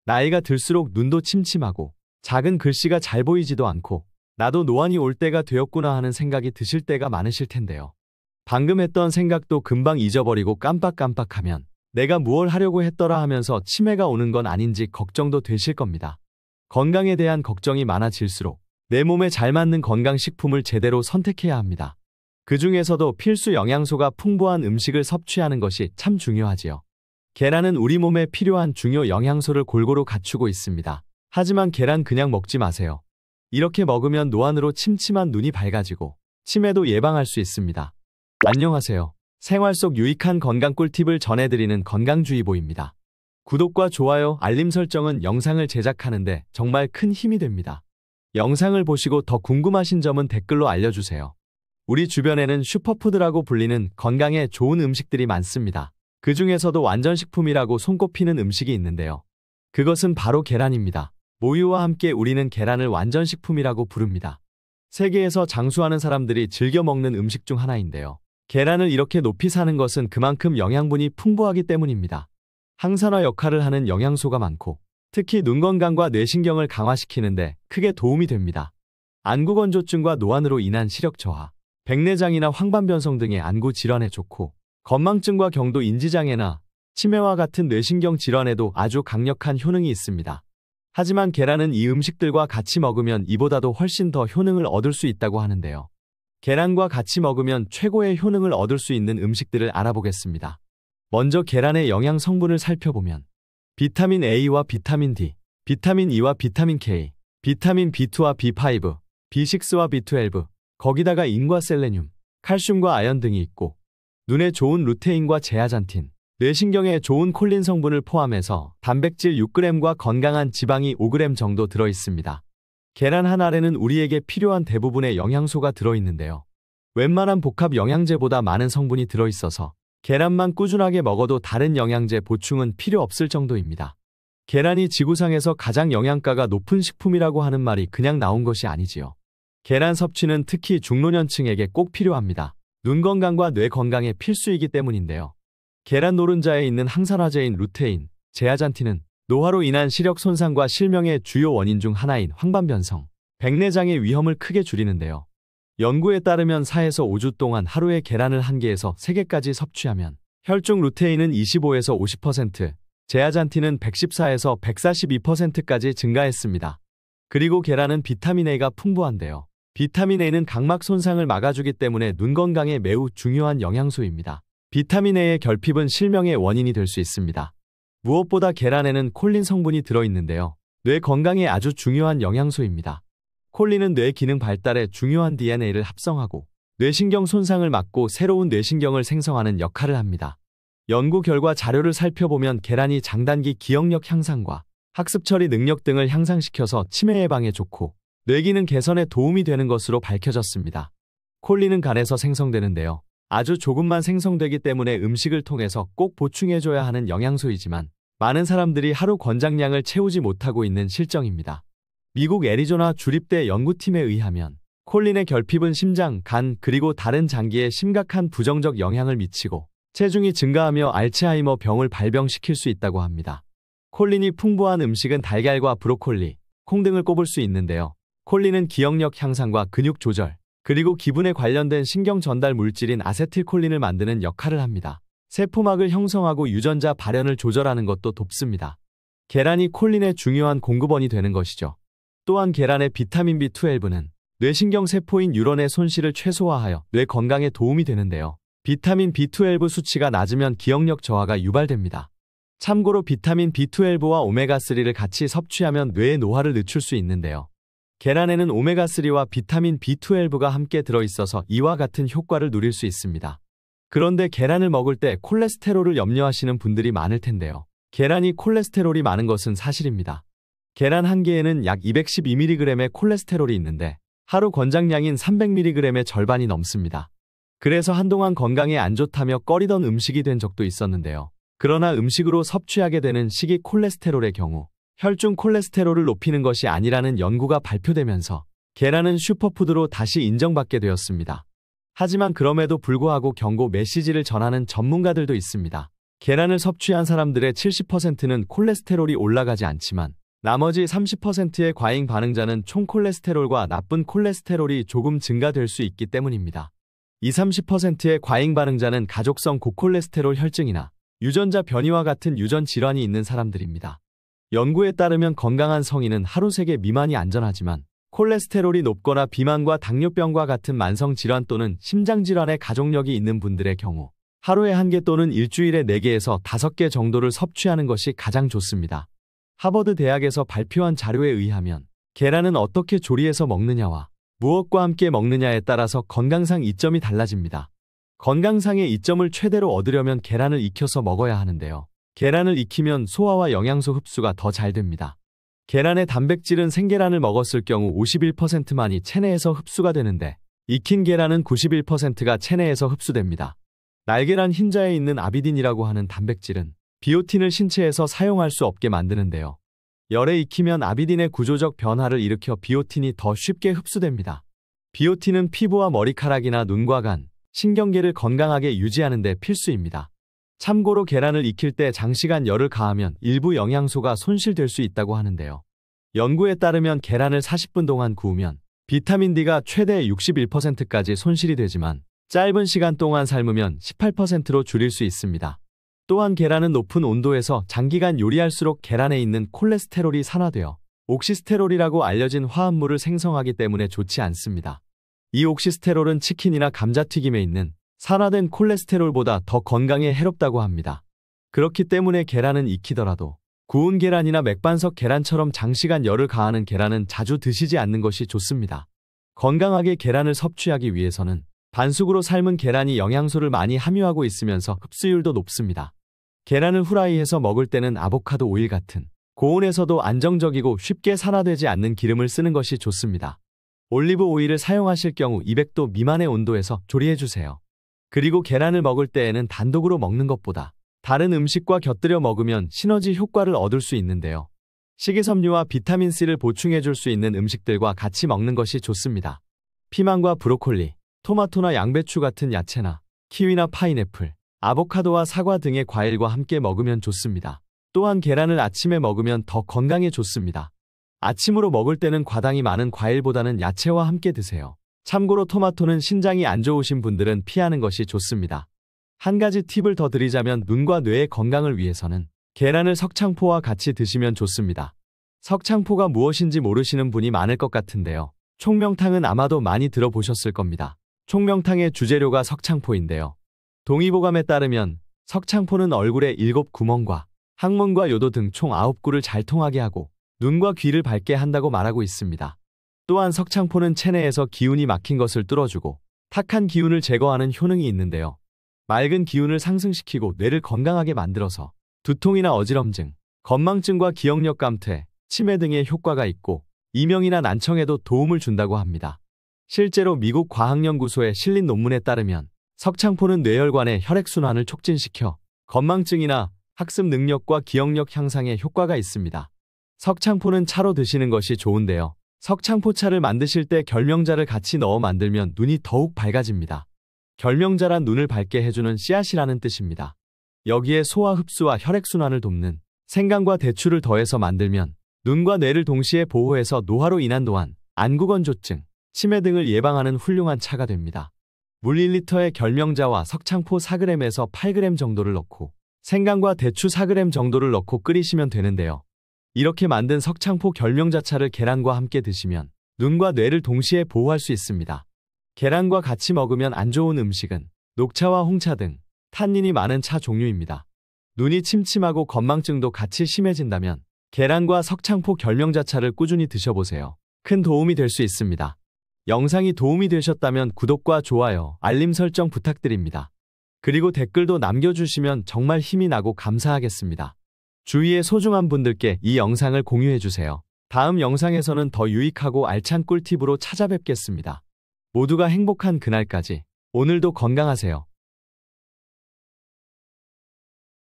나이가 들수록 눈도 침침하고 작은 글씨가 잘 보이지도 않고 나도 노안이 올 때가 되었구나 하는 생각이 드실 때가 많으실 텐데요. 방금 했던 생각도 금방 잊어버리고 깜빡깜빡하면 내가 무얼 하려고 했더라 하면서 치매가 오는 건 아닌지 걱정도 되실 겁니다. 건강에 대한 걱정이 많아질수록 내 몸에 잘 맞는 건강식품을 제대로 선택해야 합니다. 그 중에서도 필수 영양소가 풍부한 음식을 섭취하는 것이 참 중요하지요. 계란은 우리 몸에 필요한 중요 영양소를 골고루 갖추고 있습니다. 하지만 계란 그냥 먹지 마세요. 이렇게 먹으면 노안으로 침침한 눈이 밝아지고 치매도 예방할 수 있습니다. 안녕하세요. 생활 속 유익한 건강 꿀팁을 전해드리는 건강주의보입니다. 구독과 좋아요, 알림 설정은 영상을 제작하는데 정말 큰 힘이 됩니다. 영상을 보시고 더 궁금하신 점은 댓글로 알려주세요. 우리 주변에는 슈퍼푸드라고 불리는 건강에 좋은 음식들이 많습니다. 그 중에서도 완전식품이라고 손꼽히는 음식이 있는데요. 그것은 바로 계란입니다. 모유와 함께 우리는 계란을 완전식품이라고 부릅니다. 세계에서 장수하는 사람들이 즐겨 먹는 음식 중 하나인데요. 계란을 이렇게 높이 사는 것은 그만큼 영양분이 풍부하기 때문입니다. 항산화 역할을 하는 영양소가 많고 특히 눈 건강과 뇌신경을 강화시키는데 크게 도움이 됩니다. 안구건조증과 노안으로 인한 시력 저하, 백내장이나 황반변성 등의 안구 질환에 좋고 건망증과 경도 인지장애나 치매와 같은 뇌신경 질환에도 아주 강력한 효능이 있습니다. 하지만 계란은 이 음식들과 같이 먹으면 이보다도 훨씬 더 효능을 얻을 수 있다고 하는데요. 계란과 같이 먹으면 최고의 효능을 얻을 수 있는 음식들을 알아보겠습니다. 먼저 계란의 영양 성분을 살펴보면 비타민 A와 비타민 D, 비타민 E와 비타민 K, 비타민 B2와 B5, B6와 B12, 거기다가 인과 셀레늄, 칼슘과 아연 등이 있고 눈에 좋은 루테인과 제아잔틴, 뇌신경에 좋은 콜린 성분을 포함해서 단백질 6g과 건강한 지방이 5g 정도 들어있습니다. 계란 한 알에는 우리에게 필요한 대부분의 영양소가 들어있는데요. 웬만한 복합 영양제보다 많은 성분이 들어있어서 계란만 꾸준하게 먹어도 다른 영양제 보충은 필요 없을 정도입니다. 계란이 지구상에서 가장 영양가가 높은 식품이라고 하는 말이 그냥 나온 것이 아니지요. 계란 섭취는 특히 중노년층에게 꼭 필요합니다. 눈 건강과 뇌 건강에 필수이기 때문인데요. 계란 노른자에 있는 항산화제인 루테인, 제아잔틴은 노화로 인한 시력 손상과 실명의 주요 원인 중 하나인 황반변성, 백내장의 위험을 크게 줄이는데요. 연구에 따르면 4에서 5주 동안 하루에 계란을 1개에서 3개까지 섭취하면 혈중 루테인은 25에서 50%, 제아잔틴은 114에서 142%까지 증가했습니다. 그리고 계란은 비타민 A가 풍부한데요. 비타민 A는 각막 손상을 막아주기 때문에 눈 건강에 매우 중요한 영양소입니다. 비타민 A의 결핍은 실명의 원인이 될 수 있습니다. 무엇보다 계란에는 콜린 성분이 들어있는데요. 뇌 건강에 아주 중요한 영양소입니다. 콜린은 뇌 기능 발달에 중요한 DNA를 합성하고 뇌신경 손상을 막고 새로운 뇌신경을 생성하는 역할을 합니다. 연구 결과 자료를 살펴보면 계란이 장단기 기억력 향상과 학습 처리 능력 등을 향상시켜서 치매 예방에 좋고 뇌기능 개선에 도움이 되는 것으로 밝혀졌습니다. 콜린은 간에서 생성되는데요. 아주 조금만 생성되기 때문에 음식을 통해서 꼭 보충해줘야 하는 영양소이지만 많은 사람들이 하루 권장량을 채우지 못하고 있는 실정입니다. 미국 애리조나 주립대 연구팀에 의하면 콜린의 결핍은 심장, 간, 그리고 다른 장기에 심각한 부정적 영향을 미치고 체중이 증가하며 알츠하이머 병을 발병시킬 수 있다고 합니다. 콜린이 풍부한 음식은 달걀과 브로콜리, 콩 등을 꼽을 수 있는데요. 콜린은 기억력 향상과 근육 조절, 그리고 기분에 관련된 신경 전달 물질인 아세틸콜린을 만드는 역할을 합니다. 세포막을 형성하고 유전자 발현을 조절하는 것도 돕습니다. 계란이 콜린의 중요한 공급원이 되는 것이죠. 또한 계란의 비타민 B12는 뇌신경 세포인 뉴런의 손실을 최소화하여 뇌 건강에 도움이 되는데요. 비타민 B12 수치가 낮으면 기억력 저하가 유발됩니다. 참고로 비타민 B12와 오메가3를 같이 섭취하면 뇌의 노화를 늦출 수 있는데요. 계란에는 오메가3와 비타민 B12가 함께 들어있어서 이와 같은 효과를 누릴 수 있습니다. 그런데 계란을 먹을 때 콜레스테롤을 염려하시는 분들이 많을 텐데요. 계란이 콜레스테롤이 많은 것은 사실입니다. 계란 한 개에는 약 212mg의 콜레스테롤이 있는데 하루 권장량인 300mg의 절반이 넘습니다. 그래서 한동안 건강에 안 좋다며 꺼리던 음식이 된 적도 있었는데요. 그러나 음식으로 섭취하게 되는 식이 콜레스테롤의 경우 혈중 콜레스테롤을 높이는 것이 아니라는 연구가 발표되면서 계란은 슈퍼푸드로 다시 인정받게 되었습니다. 하지만 그럼에도 불구하고 경고 메시지를 전하는 전문가들도 있습니다. 계란을 섭취한 사람들의 70%는 콜레스테롤이 올라가지 않지만 나머지 30%의 과잉 반응자는 총 콜레스테롤과 나쁜 콜레스테롤이 조금 증가될 수 있기 때문입니다. 이 30%의 과잉 반응자는 가족성 고콜레스테롤 혈증이나 유전자 변이와 같은 유전 질환이 있는 사람들입니다. 연구에 따르면 건강한 성인은 하루 3개 미만이 안전하지만 콜레스테롤이 높거나 비만과 당뇨병과 같은 만성 질환 또는 심장 질환의 가족력이 있는 분들의 경우 하루에 1개 또는 일주일에 4개에서 5개 정도를 섭취하는 것이 가장 좋습니다. 하버드 대학에서 발표한 자료에 의하면 계란은 어떻게 조리해서 먹느냐와 무엇과 함께 먹느냐에 따라서 건강상 이점이 달라집니다. 건강상의 이점을 최대로 얻으려면 계란을 익혀서 먹어야 하는데요. 계란을 익히면 소화와 영양소 흡수가 더 잘 됩니다. 계란의 단백질은 생계란을 먹었을 경우 51%만이 체내에서 흡수가 되는데 익힌 계란은 91%가 체내에서 흡수됩니다. 날계란 흰자에 있는 아비딘이라고 하는 단백질은 비오틴을 신체에서 사용할 수 없게 만드는데요. 열에 익히면 아비딘의 구조적 변화를 일으켜 비오틴이 더 쉽게 흡수됩니다. 비오틴은 피부와 머리카락이나 눈과 간, 신경계를 건강하게 유지하는 데 필수입니다. 참고로 계란을 익힐 때 장시간 열을 가하면 일부 영양소가 손실될 수 있다고 하는데요. 연구에 따르면 계란을 40분 동안 구우면 비타민 D가 최대 61%까지 손실이 되지만 짧은 시간 동안 삶으면 18%로 줄일 수 있습니다. 또한 계란은 높은 온도에서 장기간 요리할수록 계란에 있는 콜레스테롤이 산화되어 옥시스테롤이라고 알려진 화합물을 생성하기 때문에 좋지 않습니다. 이 옥시스테롤은 치킨이나 감자튀김에 있는 산화된 콜레스테롤보다 더 건강에 해롭다고 합니다. 그렇기 때문에 계란은 익히더라도 구운 계란이나 맥반석 계란처럼 장시간 열을 가하는 계란은 자주 드시지 않는 것이 좋습니다. 건강하게 계란을 섭취하기 위해서는 반숙으로 삶은 계란이 영양소를 많이 함유하고 있으면서 흡수율도 높습니다. 계란을 후라이해서 먹을 때는 아보카도 오일 같은 고온에서도 안정적이고 쉽게 산화되지 않는 기름을 쓰는 것이 좋습니다. 올리브 오일을 사용하실 경우 200도 미만의 온도에서 조리해주세요. 그리고 계란을 먹을 때에는 단독으로 먹는 것보다 다른 음식과 곁들여 먹으면 시너지 효과를 얻을 수 있는데요. 식이섬유와 비타민C를 보충해줄 수 있는 음식들과 같이 먹는 것이 좋습니다. 피망과 브로콜리, 토마토나 양배추 같은 야채나 키위나 파인애플, 아보카도와 사과 등의 과일과 함께 먹으면 좋습니다. 또한 계란을 아침에 먹으면 더 건강에 좋습니다. 아침으로 먹을 때는 과당이 많은 과일보다는 야채와 함께 드세요. 참고로 토마토는 신장이 안 좋으신 분들은 피하는 것이 좋습니다. 한 가지 팁을 더 드리자면 눈과 뇌의 건강을 위해서는 계란을 석창포와 같이 드시면 좋습니다. 석창포가 무엇인지 모르시는 분이 많을 것 같은데요. 총명탕은 아마도 많이 들어보셨을 겁니다. 총명탕의 주재료가 석창포인데요. 동의보감에 따르면 석창포는 얼굴에 7구멍과 항문과 요도 등 총 9구를 잘 통하게 하고 눈과 귀를 밝게 한다고 말하고 있습니다. 또한 석창포는 체내에서 기운이 막힌 것을 뚫어주고 탁한 기운을 제거하는 효능이 있는데요. 맑은 기운을 상승시키고 뇌를 건강하게 만들어서 두통이나 어지럼증, 건망증과 기억력 감퇴, 치매 등의 효과가 있고 이명이나 난청에도 도움을 준다고 합니다. 실제로 미국 과학연구소에 실린 논문에 따르면 석창포는 뇌혈관의 혈액순환을 촉진시켜 건망증이나 학습 능력과 기억력 향상에 효과가 있습니다. 석창포는 차로 드시는 것이 좋은데요. 석창포차를 만드실 때 결명자를 같이 넣어 만들면 눈이 더욱 밝아집니다. 결명자란 눈을 밝게 해주는 씨앗이라는 뜻입니다. 여기에 소화 흡수와 혈액순환을 돕는 생강과 대추를 더해서 만들면 눈과 뇌를 동시에 보호해서 노화로 인한 도안, 안구건조증, 치매 등을 예방하는 훌륭한 차가 됩니다. 물 1리터에 결명자와 석창포 4g에서 8g 정도를 넣고 생강과 대추 4g 정도를 넣고 끓이시면 되는데요. 이렇게 만든 석창포 결명자차를 계란과 함께 드시면 눈과 뇌를 동시에 보호할 수 있습니다. 계란과 같이 먹으면 안 좋은 음식은 녹차와 홍차 등 탄닌이 많은 차 종류입니다. 눈이 침침하고 건망증도 같이 심해진다면 계란과 석창포 결명자차를 꾸준히 드셔보세요. 큰 도움이 될 수 있습니다. 영상이 도움이 되셨다면 구독과 좋아요, 알림 설정 부탁드립니다. 그리고 댓글도 남겨주시면 정말 힘이 나고 감사하겠습니다. 주위의 소중한 분들께 이 영상을 공유해주세요. 다음 영상에서는 더 유익하고 알찬 꿀팁으로 찾아뵙겠습니다. 모두가 행복한 그날까지 오늘도 건강하세요.